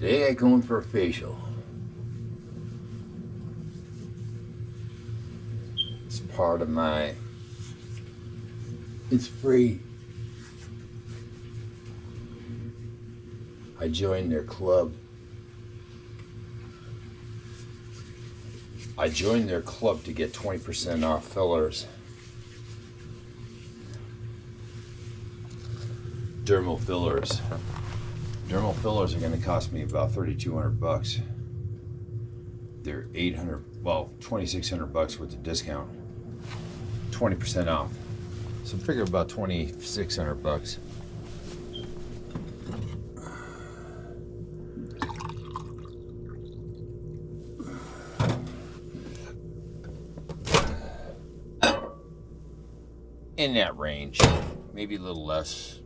Today I'm going for a facial. It's part of my... It's free. I joined their club. I joined their club to get 20% off fillers. Dermal fillers. Dermal fillers are going to cost me about $3,200. They're 2,600 bucks with the discount. 20% off. So figure about 2,600 bucks. In that range, maybe a little less.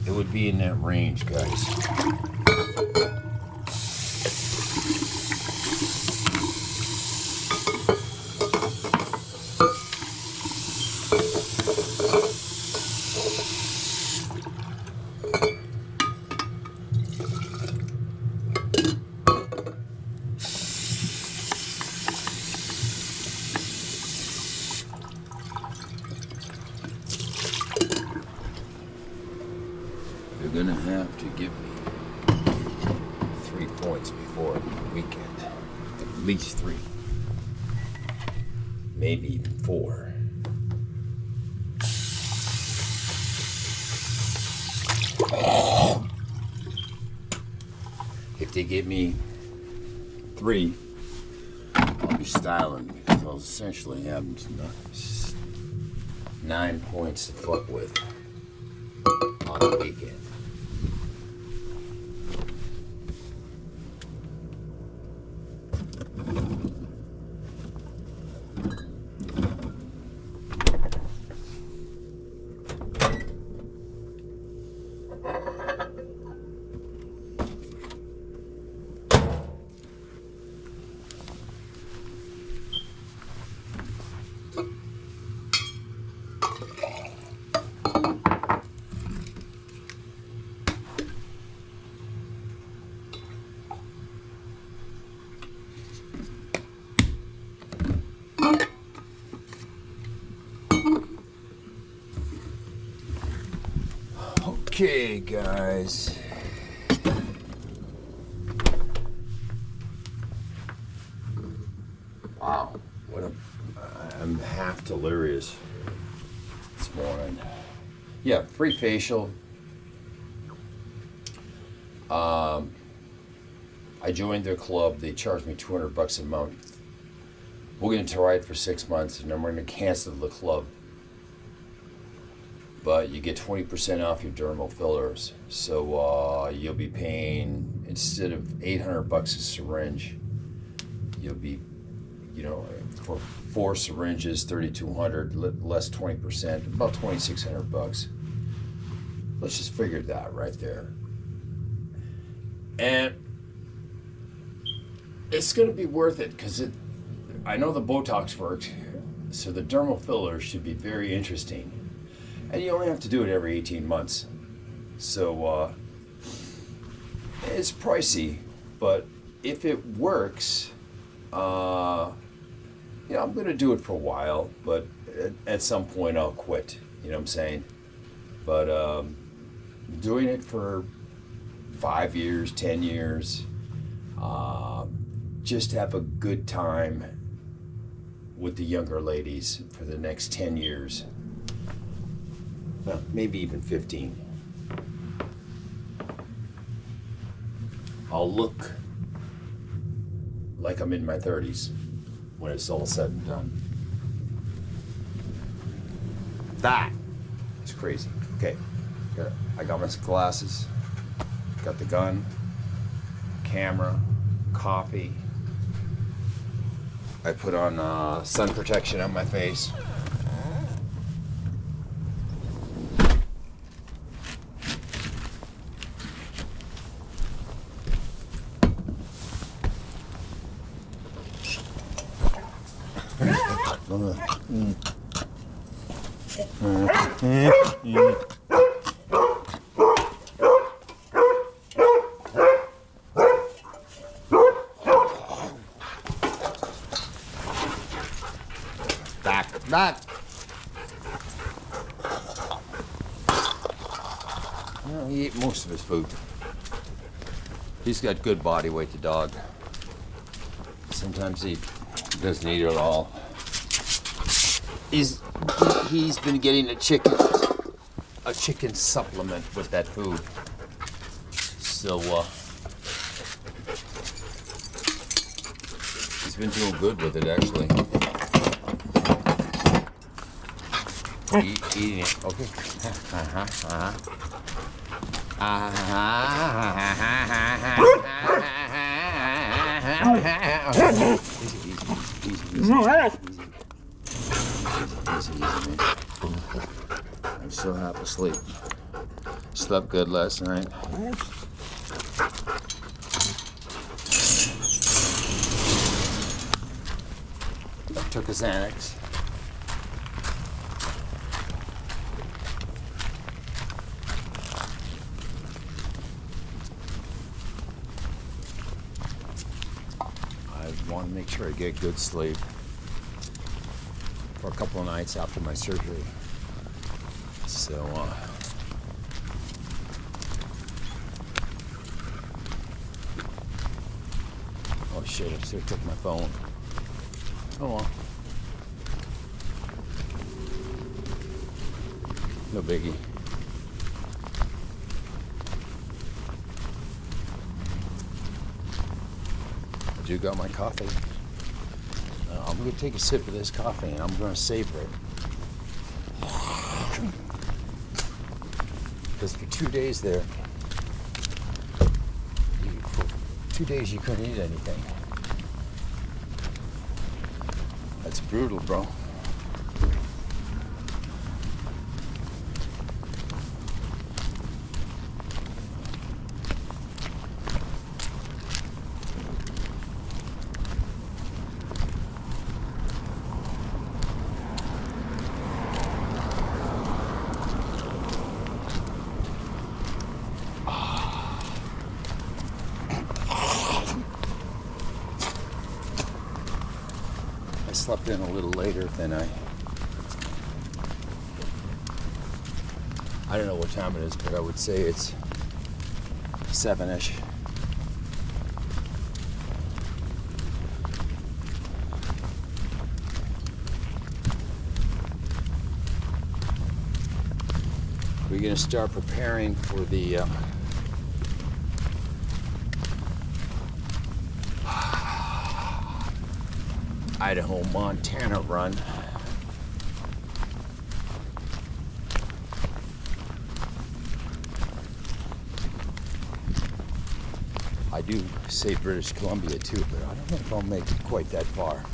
It would be in that range, guys. They're gonna have to give me 3 points before the weekend. At least 3. Maybe even 4. If they give me 3, I'll be styling because I'll essentially have 9 points to fuck with on the weekend. Okay, guys. Wow, I'm half delirious this morning. Yeah, free facial. I joined their club. They charged me $200 a month. We're going to try it for 6 months, and then we're going to cancel the club. But you get 20% off your dermal fillers. So you'll be paying, instead of $800 a syringe, you'll be, for 4 syringes, $3,200, less 20%, about $2,600. Let's just figure that right there. And it's going to be worth it because I know the Botox worked, so the dermal fillers should be very interesting. And you only have to do it every 18 months. So it's pricey, but if it works, I'm going to do it for a while, but at some point I'll quit. You know what I'm saying? But doing it for 5 years, 10 years, just have a good time with the younger ladies for the next 10 years. Well, maybe even 15. I'll look like I'm in my 30s when it's all said and done. That is crazy. Okay, here, I got my glasses, got the gun, camera, coffee. I put on sun protection on my face. Back. Well, he ate most of his food. He's got good body weight, the dog. Sometimes he doesn't eat at all. He's been getting a chicken supplement with that food. So he's been doing good with it, actually. Eating it. Okay. Easy, man. I'm so half asleep. Slept good last night. Took a Xanax. I want to make sure I get good sleep for a couple of nights after my surgery. So, oh shit, I should have took my phone. Oh well. No biggie. I do got my coffee. I'm going to take a sip of this coffee and I'm going to savor it. Because for 2 days there, for 2 days you couldn't eat anything. That's brutal, bro. I slept in a little later than I don't know what time it is, but I would say it's 7-ish. We're going to start preparing for the Idaho-Montana run. I do say British Columbia too, but I don't know if I'll make it quite that far.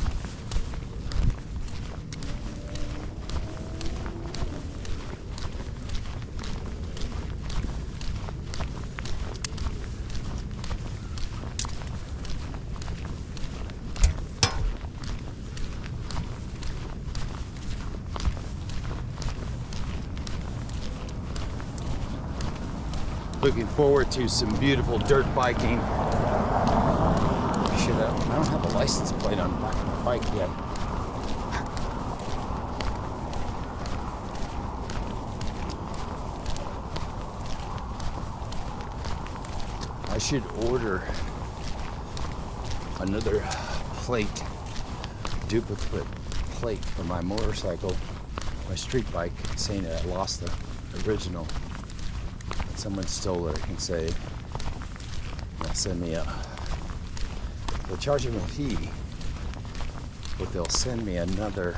Looking forward to some beautiful dirt biking. Shit, I don't have a license plate on the back of my bike yet. I should order another plate, duplicate plate for my motorcycle, my street bike, saying that I lost the original. Someone stole it, I can say. They'll send me they'll charge me a fee, but they'll send me another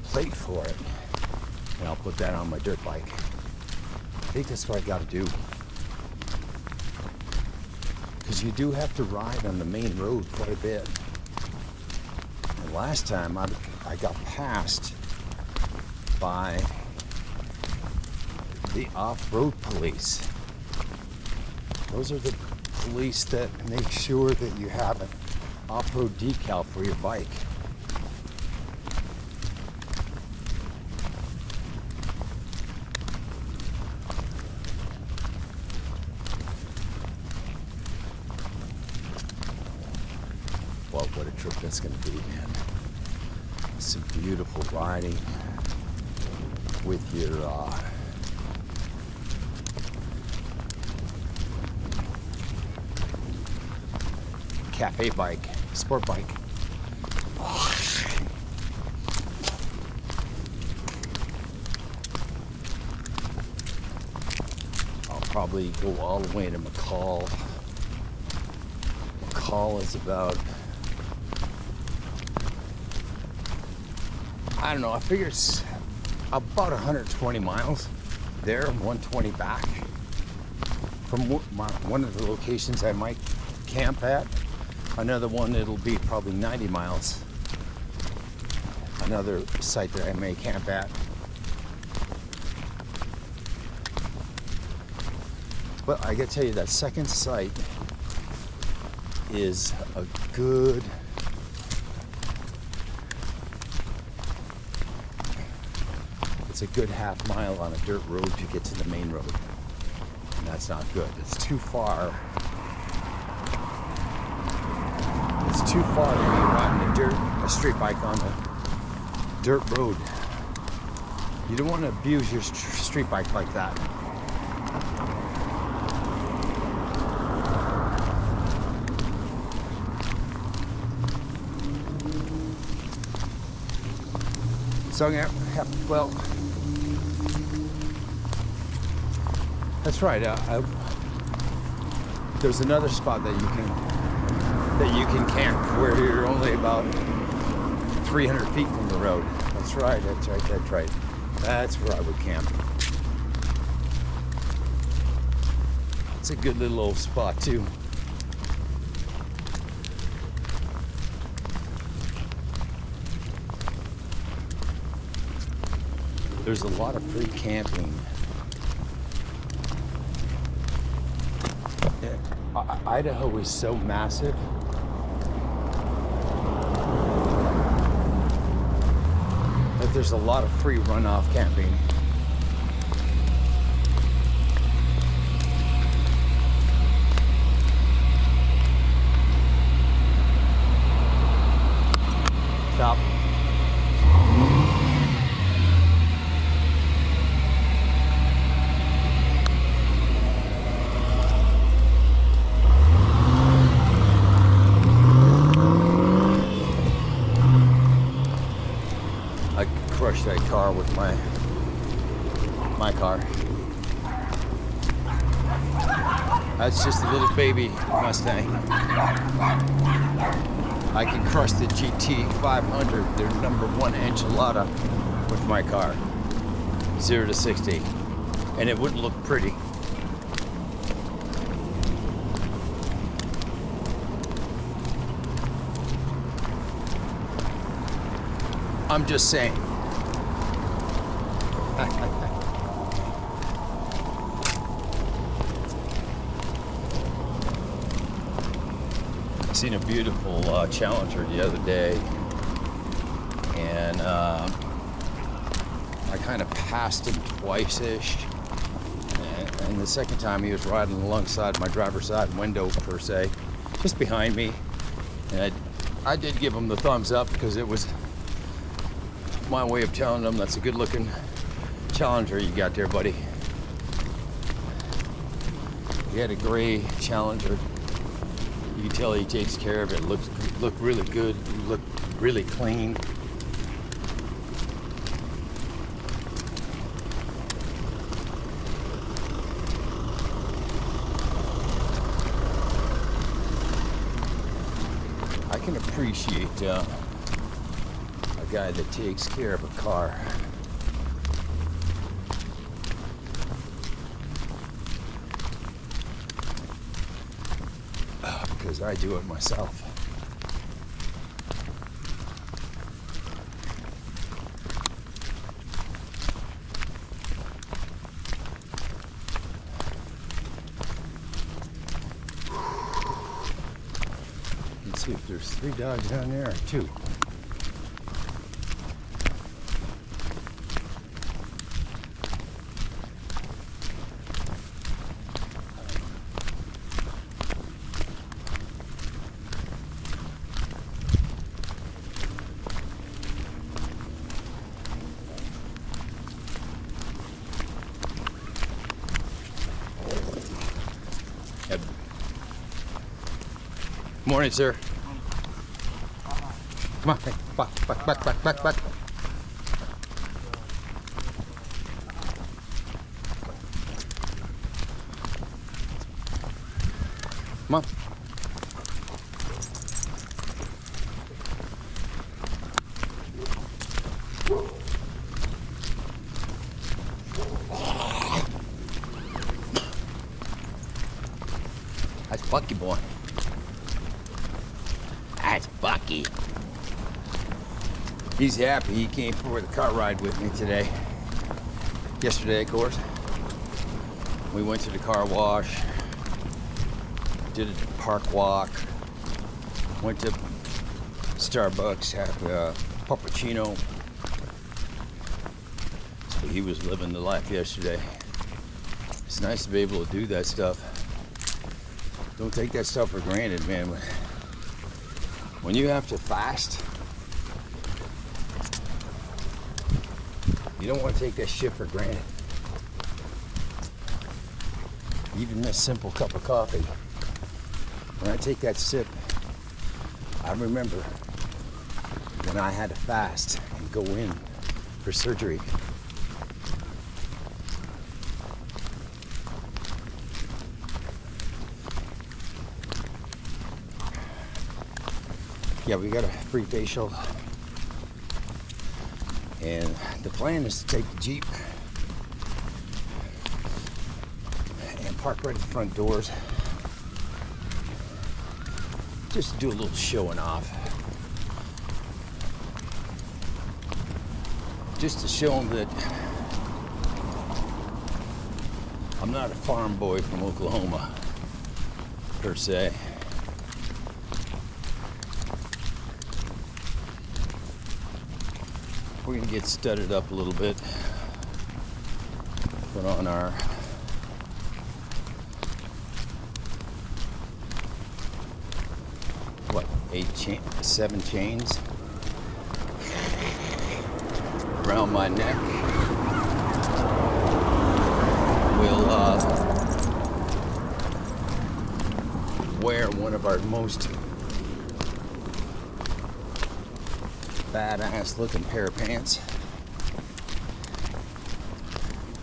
plate for it, and I'll put that on my dirt bike. I think that's what I gotta do. Because you do have to ride on the main road quite a bit. And last time I got passed by the off-road police. Those are the police that make sure that you have an off-road decal for your bike. trip that's going to be, man. Some beautiful riding with your cafe bike, sport bike. I'll probably go all the way to McCall. McCall is about, I don't know, I figure it's about 120 miles there, 120 back from one of the locations I might camp at. Another one, it'll be probably 90 miles. Another site that I may camp at. But I gotta tell you, that second site is a good, it's a good half mile on a dirt road to get to the main road. And that's not good. It's too far. It's too far to be riding a street bike on a dirt road. You don't want to abuse your street bike like that. So yeah, well, that's right. There's another spot that you can camp where you're only about 300 feet from the road. That's right. That's where I would camp. It's a good little old spot too. There's a lot of free camping. Idaho is so massive. That there's a lot of free runoff camping. Stop. Crushed that car with my car. That's just a little baby Mustang. I can crush the GT 500, their #1 enchilada, with my car. 0 to 60. And it wouldn't look pretty. I'm just saying. Seen a beautiful Challenger the other day, and I kind of passed him twice-ish, and the second time he was riding alongside my driver's side window per se, just behind me, and I did give him the thumbs up because it was my way of telling him that's a good-looking Challenger you got there, buddy. He had a gray Challenger. You can tell he takes care of it. Looked really good. Looked really clean. I can appreciate a guy that takes care of a car. Because I do it myself. Let's see if there's 3 dogs down there, or 2. Morning, sir. Come on, hey, back. Come on. That's Bucky, boy. That's Bucky. He's happy he came for the car ride with me today. Yesterday, of course. We went to the car wash, did a park walk, went to Starbucks, had a puppuccino. So he was living the life yesterday. It's nice to be able to do that stuff. Don't take that stuff for granted, man. When you have to fast, you don't want to take that shit for granted. Even a simple cup of coffee. When I take that sip, I remember when I had to fast and go in for surgery. Yeah, we got a free facial. And the plan is to take the Jeep and park right at the front doors. Just do a little showing off. Just to show them that I'm not a farm boy from Oklahoma, per se. We're gonna get studded up a little bit. Put on our seven chains around my neck. We'll wear one of our most badass looking pair of pants.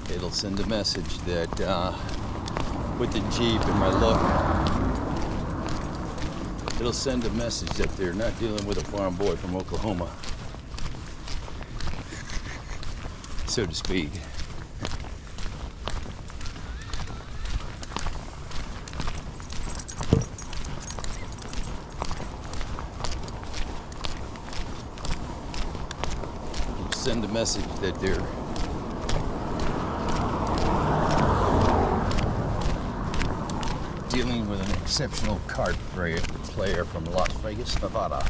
It'll send a message that with the Jeep and my look, it'll send a message that they're not dealing with a farm boy from Oklahoma, so to speak. Send a message that they're dealing with an exceptional card player from Las Vegas, Nevada.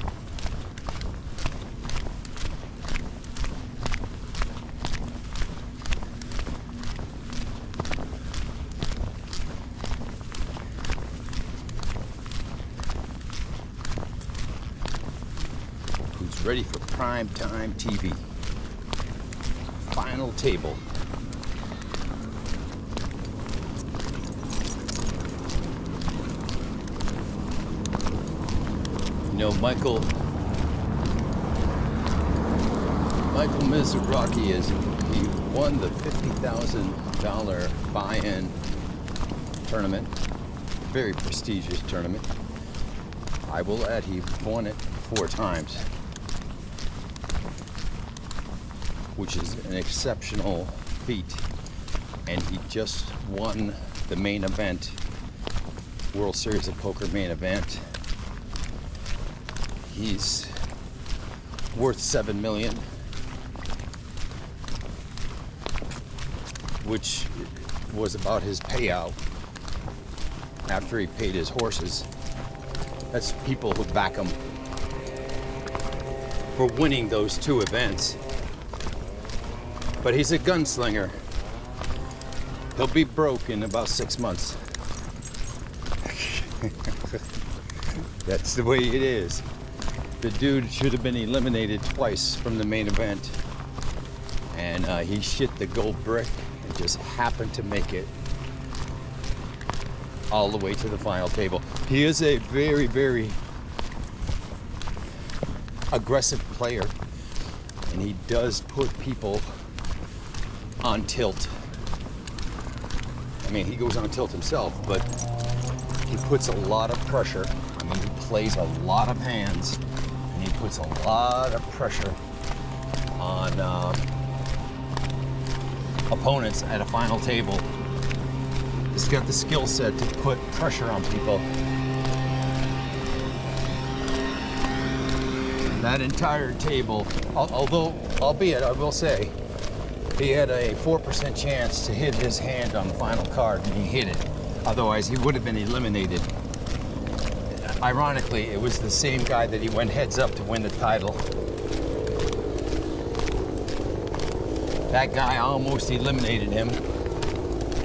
Who's ready for prime time TV? Final table. You know, Michael Mizrachi he won the $50,000 buy-in tournament. Very prestigious tournament. I will add he won it 4 times. Which is an exceptional feat. And he just won the main event, World Series of Poker main event. He's worth $7 million, which was about his payout after he paid his horses. That's people who back him for winning those 2 events. But he's a gunslinger. He'll be broke in about 6 months. That's the way it is. The dude should have been eliminated twice from the main event. And he shit the gold brick and just happened to make it all the way to the final table. He is a very, very aggressive player, and he does put people on tilt. I mean, he goes on tilt himself, but he puts a lot of pressure. I mean, he plays a lot of hands, and he puts a lot of pressure on opponents at a final table. He's got the skill set to put pressure on people. That entire table, although, albeit I will say, he had a 4% chance to hit his hand on the final card, and he hit it. Otherwise, he would have been eliminated. Ironically, it was the same guy that he went heads up to win the title. That guy almost eliminated him,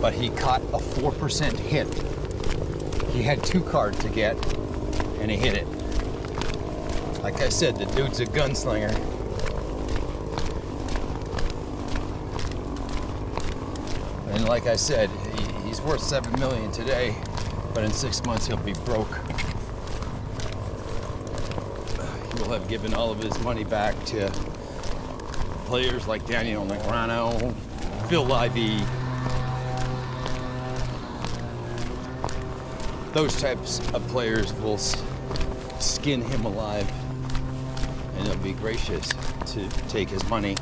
but he caught a 4% hit. He had 2 cards to get, and he hit it. Like I said, the dude's a gunslinger. And like I said, he's worth $7 million today, but in 6 months he'll be broke. He'll have given all of his money back to players like Daniel Negreanu, Phil Ivey, those types of players will skin him alive, and they'll be gracious to take his money